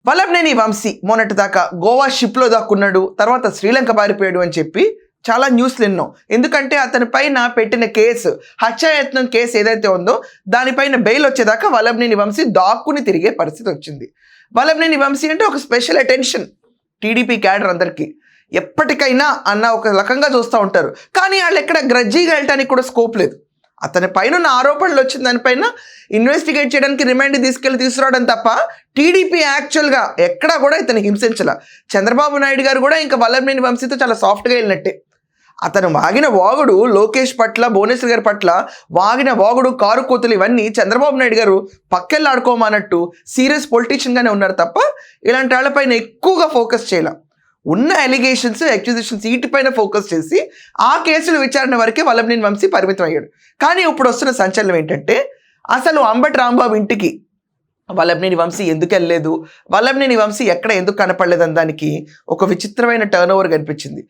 వల్లభనేని వంశీ మొన్నటిదాకా గోవా షిప్లో దాక్కున్నాడు, తర్వాత శ్రీలంక పారిపోయాడు అని చెప్పి చాలా న్యూస్లు విన్నాం. ఎందుకంటే అతని పైన పెట్టిన కేసు, హత్యాయత్నం కేసు ఏదైతే ఉందో దానిపైన బెయిల్ వచ్చేదాకా వల్లభనేని వంశీ దాక్కుని తిరిగే పరిస్థితి వచ్చింది. వల్లభనేని వంశీ అంటే ఒక స్పెషల్ అటెన్షన్ టీడీపీ క్యాడర్ అందరికీ. ఎప్పటికైనా అన్న ఒక రకంగా చూస్తూ ఉంటారు, కానీ వాళ్ళు ఎక్కడ గ్రజ్జీగా వెళ్ళటానికి కూడా స్కోప్ లేదు. అతని పైన ఉన్న ఆరోపణలు వచ్చిన దానిపైన ఇన్వెస్టిగేట్ చేయడానికి రిమాండ్ తీసుకురావడం తప్ప టీడీపీ యాక్చువల్గా ఎక్కడా కూడా ఇతను హింసించాల. చంద్రబాబు నాయుడు గారు కూడా ఇంకా వల్లభనేని వంశీతో చాలా సాఫ్ట్గా వెళ్ళినట్టే. అతను వాగిన వాగుడు లోకేష్ పట్ల, భువనేశ్వర్ గారి పట్ల వాగిన వాగుడు, కారు కోతులు ఇవన్నీ చంద్రబాబు నాయుడు గారు పక్కెళ్ళాడుకోమన్నట్టు సీరియస్ పొలిటీషియన్గానే ఉన్నారు తప్ప ఇలాంటి వాళ్ళపైన ఎక్కువగా ఫోకస్ చేయాల. ఉన్న అలిగేషన్స్, అక్యూజిషన్స్ వీటిపైన ఫోకస్ చేసి ఆ కేసుల విచారణ వరకే వల్లభనేని వంశీ పరిమితం అయ్యాడు. కానీ ఇప్పుడు వస్తున్న సంచలనం ఏంటంటే అసలు అంబటి రాంబాబు ఇంటికి వల్లభనేని వంశీ ఎందుకు వెళ్ళలేదు, వల్లభనేని వంశీ ఎక్కడ ఎందుకు కనపడలేదని దానికి ఒక విచిత్రమైన టర్న్ ఓవర్ కనిపించింది.